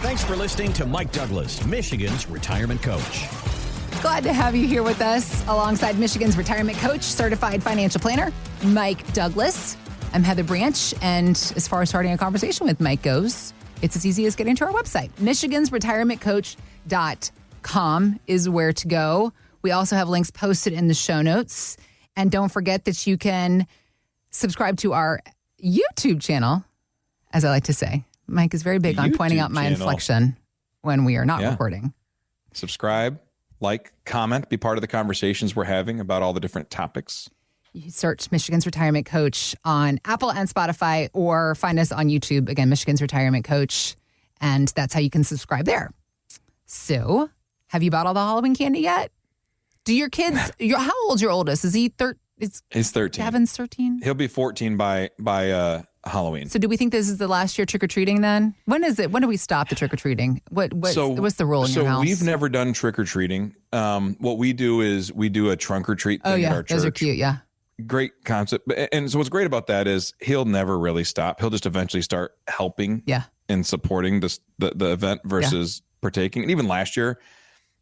Thanks for listening to Mike Douglas, Michigan's retirement coach. Glad to have you here with us alongside Michigan's retirement coach, certified financial planner, Mike Douglas. I'm Heather Branch, and as far as starting a conversation with Mike goes, it's as easy as getting to our website. michigansretirementcoach.com is where to go. We also have links posted in the show notes. And don't forget that you can subscribe to our YouTube channel, as I like to say. Mike is very big on pointing out my inflection when we are not recording. Subscribe, like, comment, be part of the conversations we're having about all the different topics. You search Michigan's Retirement Coach on Apple and Spotify, or find us on YouTube, again, Michigan's Retirement Coach, and that's how you can subscribe there. So, have you bought all the Halloween candy yet? Do your kids, how old's your oldest? Is he 13? He's 13. Gavin's 13? He'll be 14 by Halloween. So do we think this is the last year trick-or-treating then? When is it? When do we stop the trick-or-treating? What's the rule in your house? So we've never done trick-or-treating. What we do is we do a trunk-or-treat thing at our church. Those are cute, yeah. Great concept. And so what's great about that is he'll never really stop. He'll just eventually start helping and supporting the event versus partaking. And even last year,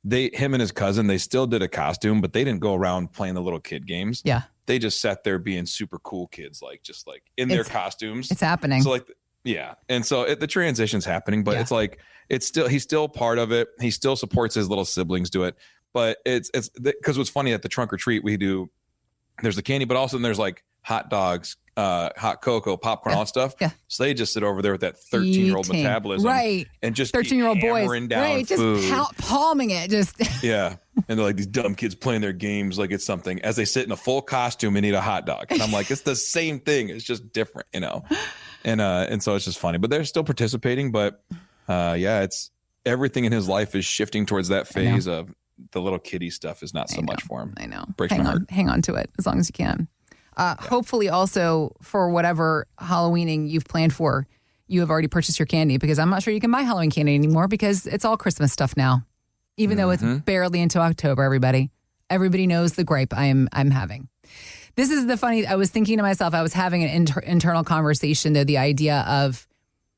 him and his cousin, they still did a costume, but they didn't go around playing the little kid games. Yeah. They just sat there being super cool kids, just in their costumes. It's happening. So and so the transition's happening, but it's he's still part of it. He still supports his little siblings do it, but it's because what's funny at the trunk or treat we do, there's the candy, but also there's like hot dogs, hot cocoa, popcorn, all that stuff. Yeah. So they just sit over there with that 13-year-old metabolism, right? And just 13-year-old boys, down right? Food. Just palming it, just yeah. And they're like these dumb kids playing their games like it's something as they sit in a full costume and eat a hot dog. And I'm like, it's the same thing. It's just different, And so it's just funny. But they're still participating. But it's everything in his life is shifting towards that phase of the little kiddie stuff is not so much for him. I know. Breaks my heart. Hang on to it as long as you can. Hopefully also for whatever Halloweening you've planned for, you have already purchased your candy, because I'm not sure you can buy Halloween candy anymore because it's all Christmas stuff now. Even though it's barely into October, everybody knows the gripe I'm having. This is the funny, I was thinking to myself, I was having an internal conversation, though, the idea of,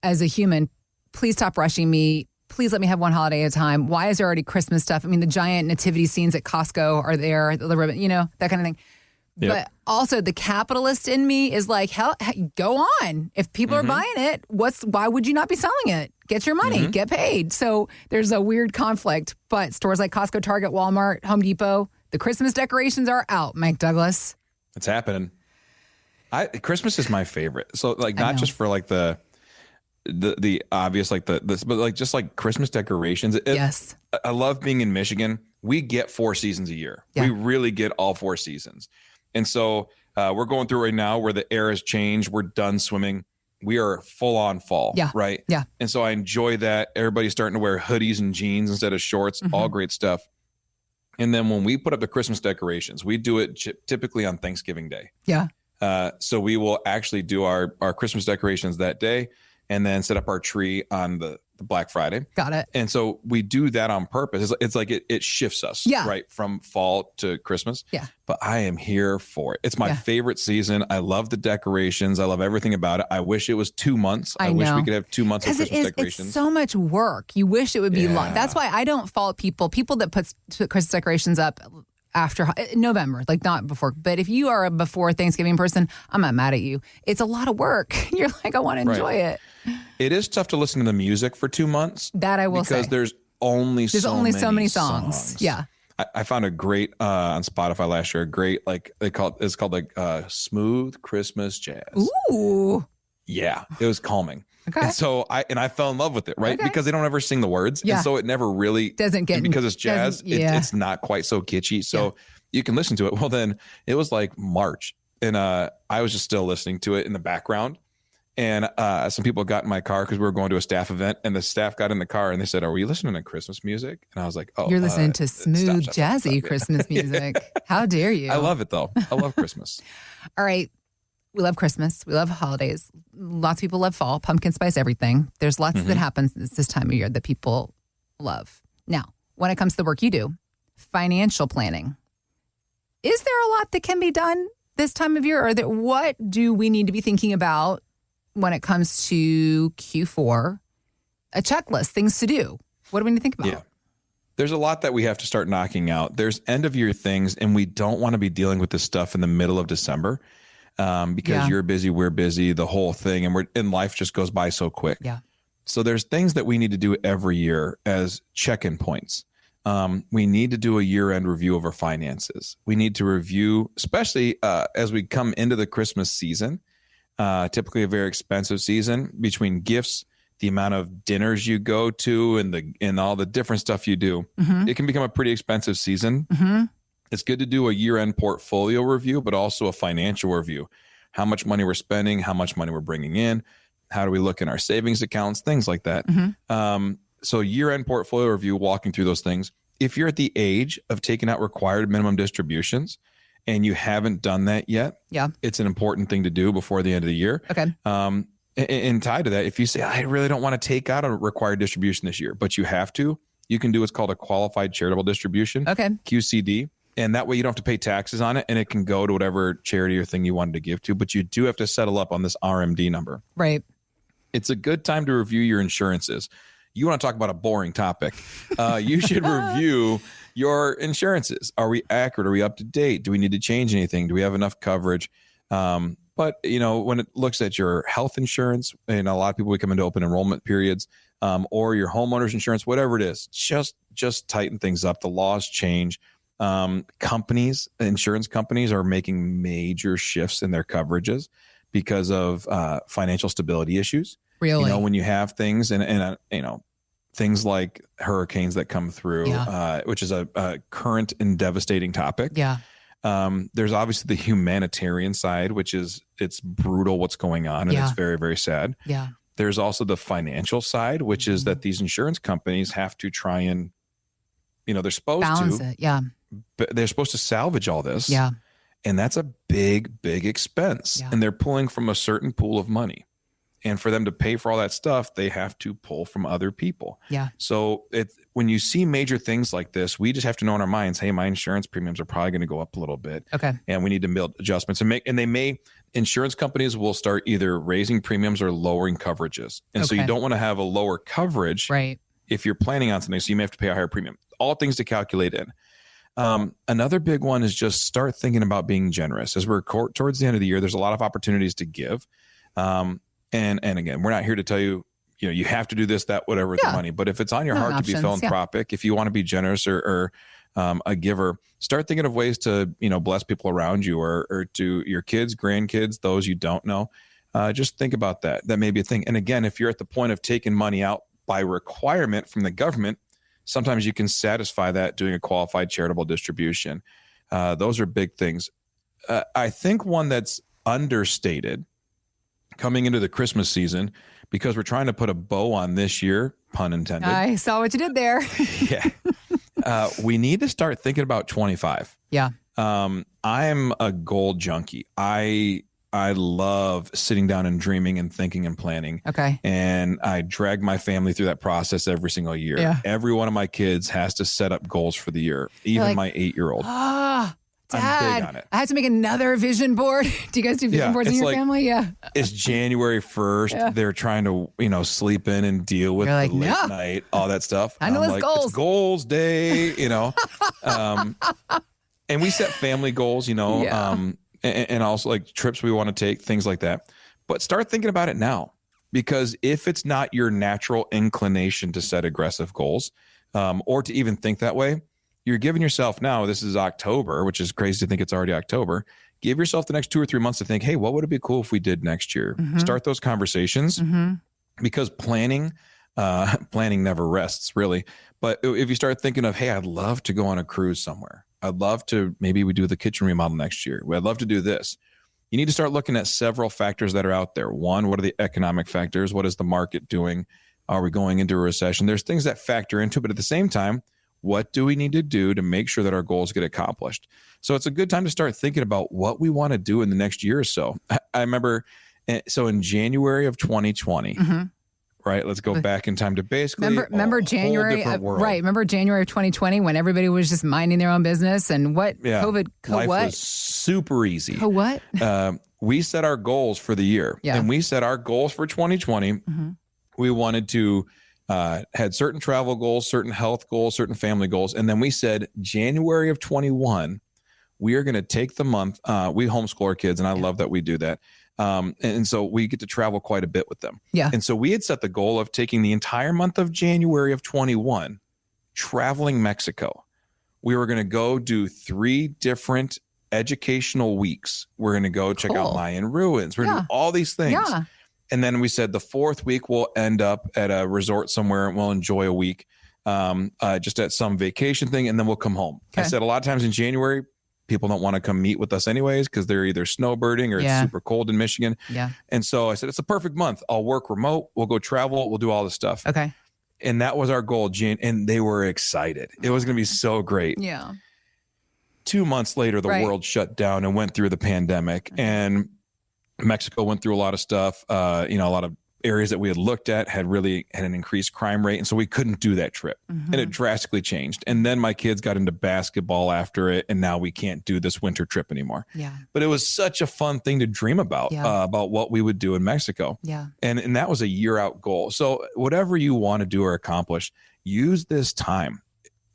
as a human, please stop rushing me. Please let me have one holiday at a time. Why is there already Christmas stuff? I mean, the giant nativity scenes at Costco are there, the ribbon, that kind of thing. Yep. But also the capitalist in me is like, hell, go on. If people are buying it, why would you not be selling it? Get your money, get paid. So there's a weird conflict. But stores like Costco, Target, Walmart, Home Depot, the Christmas decorations are out, Mike Douglas. It's happening. Christmas is my favorite. So not just for the obvious, but just Christmas decorations. Yes. I love being in Michigan. We get 4 seasons a year. Yeah. We really get all 4 seasons. And so we're going through right now where the air has changed. We're done swimming. We are full on fall. Yeah. Right. Yeah. And so I enjoy that. Everybody's starting to wear hoodies and jeans instead of shorts, all great stuff. And then when we put up the Christmas decorations, we do it typically on Thanksgiving Day. Yeah. So we will actually do our Christmas decorations that day and then set up our tree on the Black Friday. Got it. And so we do that on purpose. It's like it shifts us, right, from fall to Christmas. Yeah. But I am here for it. It's my favorite season. I love the decorations. I love everything about it. I wish it was 2 months. I wish we could have 2 months of Christmas decorations. It's so much work. You wish it would be long. That's why I don't fault people that put Christmas decorations up after November, not before. But if you are a before Thanksgiving person, I'm not mad at you. It's a lot of work. You're like, I want to enjoy it. It is tough to listen to the music for 2 months. That I will say. Because there's only so many songs. Yeah. I found a great on Spotify last year. A great it's called smooth Christmas jazz. Ooh. Yeah, it was calming. Okay. And so I fell in love with it, right? Because they don't ever sing the words. Yeah. And so it never really doesn't get, because it's jazz, it's not quite so kitschy. So you can listen to it. Well, then it was like March and I was just still listening to it in the background. And some people got in my car because we were going to a staff event, and the staff got in the car and they said, "Are we listening to Christmas music?" And I was like, "Oh, you're listening to smooth, jazzy Christmas music." How dare you? I love it though. I love Christmas. All right. We love Christmas. We love holidays. Lots of people love fall, pumpkin spice, everything. There's lots that happens this time of year that people love. Now, when it comes to the work you do, financial planning, is there a lot that can be done this time of year? Or what do we need to be thinking about when it comes to Q4 a checklist, things to do. What do we need to think about? Yeah. There's a lot that we have to start knocking out. There's end of year things, and we don't want to be dealing with this stuff in the middle of December because you're busy, we're busy, the whole thing, and life just goes by so quick. Yeah. So there's things that we need to do every year as check-in points. We need to do a year-end review of our finances. We need to review, especially as we come into the Christmas season, typically a very expensive season, between gifts, the amount of dinners you go to, and all the different stuff you do. It can become a pretty expensive season. It's good to do a year-end portfolio review, but also a financial review. How much money we're spending, how much money we're bringing in, how do we look in our savings accounts, things like that. So year-end portfolio review, walking through those things. If you're at the age of taking out required minimum distributions and you haven't done that yet, it's an important thing to do before the end of the year. Okay. And tied to that, if you say, I really don't want to take out a required distribution this year, but you have to, you can do what's called a qualified charitable distribution, QCD. And that way you don't have to pay taxes on it, and it can go to whatever charity or thing you wanted to give to, but you do have to settle up on this RMD number. Right. It's a good time to review your insurances. You want to talk about a boring topic. You should review your insurances. Are we accurate? Are we up to date? Do we need to change anything? Do we have enough coverage? But, when it looks at your health insurance, and a lot of people we come into open enrollment periods, or your homeowner's insurance, whatever it is, just tighten things up. The laws change. Insurance companies are making major shifts in their coverages because of financial stability issues. Really? When you have things and things like hurricanes that come through, which is a current and devastating topic. Yeah. There's obviously the humanitarian side, which is it's brutal what's going on, and it's very, very sad. Yeah. There's also the financial side, which is that these insurance companies have to try and, they're supposed balance to. It. Yeah. But they're supposed to salvage all this. Yeah. And that's a big, big expense. Yeah. And they're pulling from a certain pool of money. And for them to pay for all that stuff, they have to pull from other people. Yeah. So when you see major things like this, we just have to know in our minds, hey, my insurance premiums are probably going to go up a little bit. Okay. And we need to build adjustments insurance companies will start either raising premiums or lowering coverages. And so you don't want to have a lower coverage if you're planning on something. So you may have to pay a higher premium. All things to calculate in. Another big one is just start thinking about being generous. As we're towards the end of the year, there's a lot of opportunities to give. And again, we're not here to tell you, you have to do this, that, whatever with the money. But if it's on your heart to be philanthropic, if you want to be generous or a giver, start thinking of ways to, bless people around you or to your kids, grandkids, those you don't know. Just think about that. That may be a thing. And again, if you're at the point of taking money out by requirement from the government, sometimes you can satisfy that doing a qualified charitable distribution. Those are big things. I think one that's understated coming into the Christmas season, because we're trying to put a bow on this year, pun intended. I saw what you did there. We need to start thinking about 25. Yeah. I'm a goal junkie. I love sitting down and dreaming and thinking and planning. Okay. And I drag my family through that process every single year. Yeah. Every one of my kids has to set up goals for the year, even my 8-year-old. Dad, I'm big on it. I had to make another vision board. Do you guys do vision boards in your family? Yeah. It's January 1st. Yeah. They're trying to, sleep in and deal with the late night, all that stuff. I know it's goals. It's goals day, and we set family goals, and also like trips we want to take, things like that. But start thinking about it now, because if it's not your natural inclination to set aggressive goals, or to even think that way, you're giving yourself now, this is October, which is crazy to think it's already October. Give yourself the next 2 or 3 months to think, hey, what would it be cool if we did next year? Mm-hmm. Start those conversations, because planning never rests, really. But if you start thinking of, hey, I'd love to go on a cruise somewhere. I'd love to, maybe we do the kitchen remodel next year. I'd love to do this. You need to start looking at several factors that are out there. One, what are the economic factors? What is the market doing? Are we going into a recession? There's things that factor into it, but at the same time, what do we need to do to make sure that our goals get accomplished? So it's a good time to start thinking about what we want to do in the next year or so. I remember, so in January of 2020, right? Let's go back in time to basically remember January, right? Remember January of 2020 when everybody was just minding their own business and COVID? Life was super easy. What? We set our goals for the year, and we set our goals for 2020. We wanted to had certain travel goals, certain health goals, certain family goals. And then we said January of 21, we are going to take the month. We homeschool our kids, and I love that we do that. And so we get to travel quite a bit with them. Yeah. And so we had set the goal of taking the entire month of January of 21, traveling Mexico. We were going to go do 3 different educational weeks. We're going to go check out Mayan ruins. We're going to do all these things. Yeah. And then we said the 4th week we'll end up at a resort somewhere and we'll enjoy a week just at some vacation thing, and then we'll come home. Okay. I said a lot of times in January, people don't want to come meet with us anyways because they're either snowbirding or it's super cold in Michigan. Yeah. And so I said, it's a perfect month. I'll work remote. We'll go travel. We'll do all this stuff. Okay. And that was our goal, and they were excited. It was going to be so great. Yeah. 2 months later, the world shut down and went through the pandemic, and Mexico went through a lot of stuff. A lot of areas that we had looked at had an increased crime rate. And so we couldn't do that trip, and it drastically changed. And then my kids got into basketball after it. And now we can't do this winter trip anymore. Yeah. But it was such a fun thing to dream about what we would do in Mexico. Yeah. And that was a year out goal. So whatever you want to do or accomplish, use this time.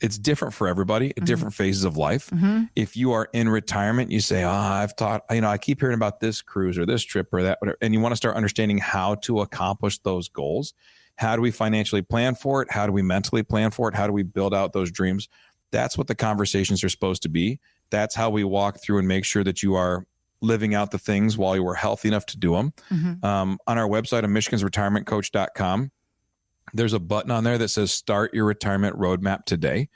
It's different for everybody at different phases of life. If you are in retirement, you say, I've thought, I keep hearing about this cruise or this trip or that, whatever. And you want to start understanding how to accomplish those goals. How do we financially plan for it? How do we mentally plan for it? How do we build out those dreams? That's what the conversations are supposed to be. That's how we walk through and make sure that you are living out the things while you were healthy enough to do them. On our website, on michigansretirementcoach.com, there's a button on there that says start your retirement roadmap today.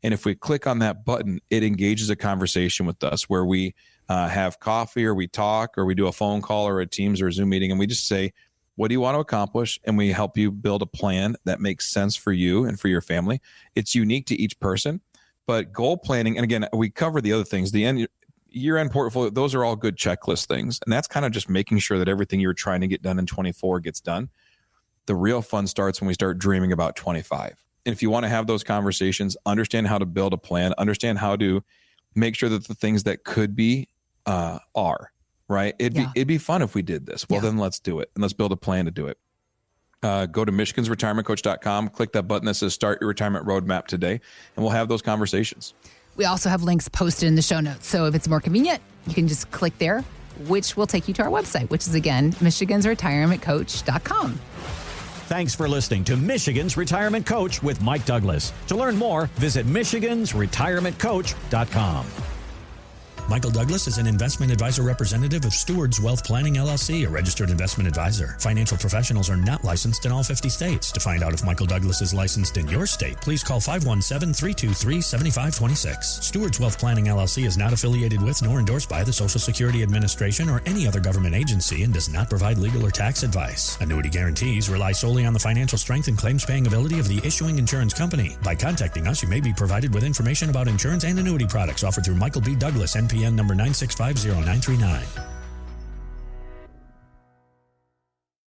And if we click on that button, it engages a conversation with us where we have coffee or we talk or we do a phone call or a Teams or a Zoom meeting. And we just say, what do you want to accomplish? And we help you build a plan that makes sense for you and for your family. It's unique to each person, but goal planning. And again, we cover the other things, the year-end portfolio, those are all good checklist things. And that's kind of just making sure that everything you're trying to get done in 24 gets done. The real fun starts when we start dreaming about 25. And if you want to have those conversations, understand how to build a plan, understand how to make sure that the things that could be are, right? It'd be fun if we did this. Well, then let's do it. And let's build a plan to do it. Go to michigansretirementcoach.com, click that button that says start your retirement roadmap today, and we'll have those conversations. We also have links posted in the show notes. So if it's more convenient, you can just click there, which will take you to our website, which is, again, michigansretirementcoach.com. Thanks for listening to Michigan's Retirement Coach with Mike Douglas. To learn more, visit michigansretirementcoach.com. Michael Douglas is an investment advisor representative of Stewards Wealth Planning, LLC, a registered investment advisor. Financial professionals are not licensed in all 50 states. To find out if Michael Douglas is licensed in your state, please call 517-323-7526. Stewards Wealth Planning, LLC is not affiliated with nor endorsed by the Social Security Administration or any other government agency and does not provide legal or tax advice. Annuity guarantees rely solely on the financial strength and claims-paying ability of the issuing insurance company. By contacting us, you may be provided with information about insurance and annuity products offered through Michael B. Douglas, NPN number 9650939.